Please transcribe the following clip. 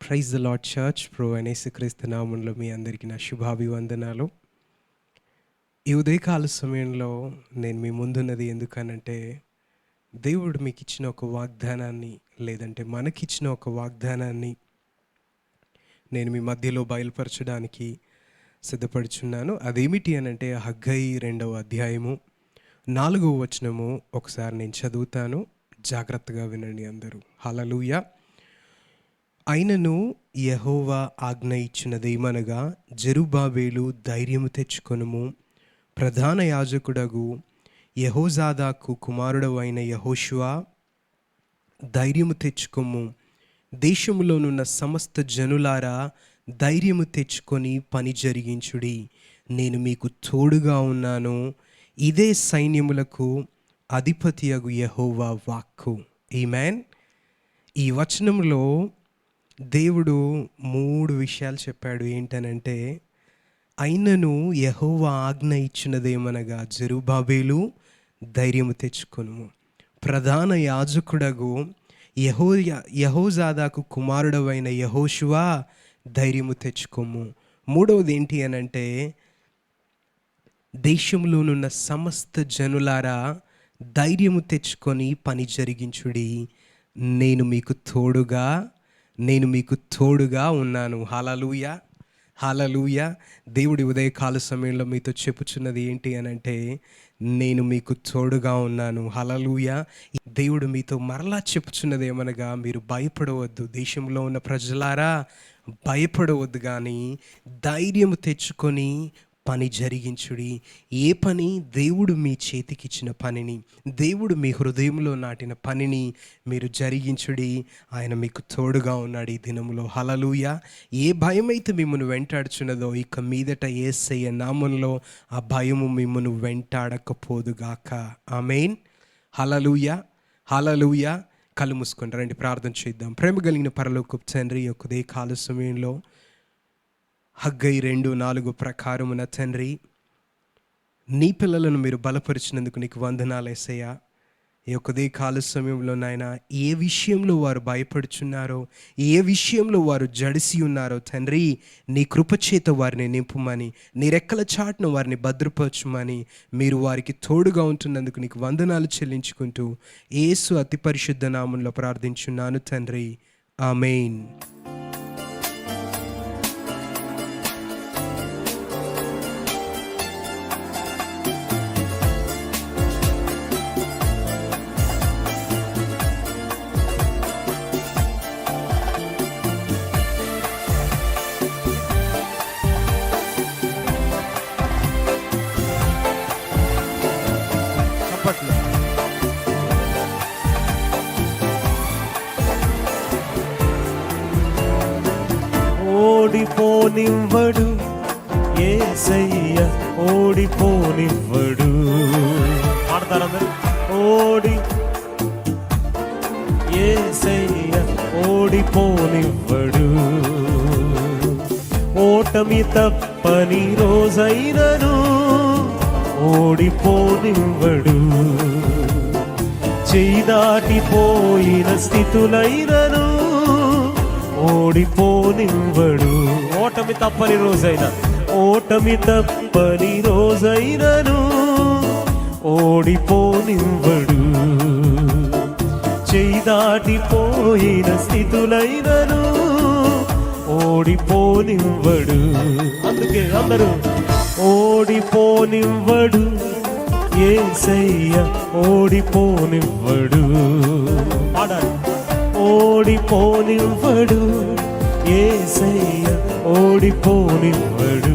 Praise the lord church. ప్రభువైన యేసుక్రీస్తు నామములో మీ అందరికీ నా శుభాభివందనాలు. ఈ ఉదయకాల సమయంలో నేను మీ ముందున్నది ఎందుకనంటే, దేవుడు మీకు ఇచ్చిన ఒక వాగ్దానాన్ని, లేదంటే మనకిచ్చిన ఒక వాగ్దానాన్ని నేను మీ మధ్యలో బయలుపరచడానికి సిద్ధపడుచున్నాను. అదేమిటి అనంటే హగ్గై 2వ అధ్యాయము 4వ వచనము ఒకసారి నేను చదువుతాను, జాగ్రత్తగా వినండి అందరూ. హల్లెలూయా. అయినను యెహోవా ఆజ్ఞ ఇచ్చినదేమనగా, జెరుబ్బాబెలు ధైర్యము తెచ్చుకొనుము, ప్రధాన యాజకుడగు యెహోజాదాకు కుమారుడవైన యెహోషువ ధైర్యము తెచ్చుకొమ్ము, దేశములోనున్న సమస్త జనులారా ధైర్యము తెచ్చుకొని పని జరిగించుడి, నేను మీకు తోడుగా ఉన్నాను, ఇదే సైన్యములకు అధిపతియగు యెహోవా వాక్కు. ఆమేన్. ఈ వచనంలో దేవుడు 3 విషయాలు చెప్పాడు. ఏంటనంటే, అయినను యెహోవా ఆజ్ఞ ఇచ్చినదేమనగా, జెరుబ్బాబెలు ధైర్యము తెచ్చుకొనుము, ప్రధాన యాజకుడగు యెహోజాదాకు కుమారుడవైన యెహోషువ ధైర్యము తెచ్చుకోము. మూడవది ఏంటి అనంటే, దేశంలోనున్న సమస్త జనులారా ధైర్యము తెచ్చుకొని పని జరిగించుడి, నేను మీకు తోడుగా ఉన్నాను. హల్లెలూయా, హల్లెలూయా. దేవుడి ఉదయకాల సమయంలో మీతో చెప్పుచున్నది ఏంటి అనంటే, నేను మీకు తోడుగా ఉన్నాను. హల్లెలూయా. దేవుడు మీతో మరలా చెప్పుచున్నది ఏమనగా, మీరు భయపడవద్దు, దేశంలో ఉన్న ప్రజలారా భయపడవద్దు, కానీ ధైర్యము తెచ్చుకొని పని జరిగించుడి. ఏ పని? దేవుడు మీ చేతికిచ్చిన పనిని, దేవుడు మీ హృదయంలో నాటిన పనిని మీరు జరిగించుడి. ఆయన మీకు తోడుగా ఉన్నాడు ఈ దినములో. హల్లెలూయా. ఏ భయమైతే మిమ్మల్ని వెంటాడుచున్నదో, ఇక మీదట యేసయ్య నామములో ఆ భయము మిమ్మల్ని వెంటాడకపోదుగాక. ఆమేన్. హల్లెలూయా, హల్లెలూయా. కళ్ళు మూసుకొని రండి, ప్రార్థన చేద్దాం. ప్రేమ కలిగిన పరలోకపు తండ్రి, యొక్క ఉదయకాల సమయంలో హగ్గై 2:4 ప్రకారమున తండ్రి, నీ పిల్లలను మీరు బలపరిచినందుకు నీకు వందనాలు యేసయ్యా. ఈ యొక్క ఉదయకాల సమయంలో నాయన, ఏ విషయంలో వారు భయపడుచున్నారో, ఏ విషయంలో వారు జడిసి ఉన్నారో తండ్రి, నీ కృపచేత వారిని నింపుమని, నీ రెక్కల చాటును వారిని భద్రపరచుమని, మీరు వారికి తోడుగా ఉంటున్నందుకు నీకు వందనాలు చెల్లించుకుంటూ యేసు అతి పరిశుద్ధ నామంలో ప్రార్థించున్నాను తండ్రి. ఆమేన్. ఓడిపోనివ్వడు యేసయ్య, ఓడిపోనివ్వడు. ఆడతారందరూ. యేసయ్య ఓడిపోనివ్వడు, ఓటమి తప్పని రోజైనను ఓడిపోనివ్వడు, చేయి దాటిపోయిన స్థితులైనను ఓడిపోనివ్వడు. ఓటమి తప్పని రోజైనను ఓడిపోనివ్వడు, చేయి దాటిపోయిన స్థితులైనను ఓడిపోనివ్వడు. అందుకే అందరూ ఓడిపోనివ్వడు యేసయ్య, ఓడిపోనివ్వడు. పాడాలి. ఓడిపోనివ్వడు యేసయ్య, ఓడిపోనివ్వడు.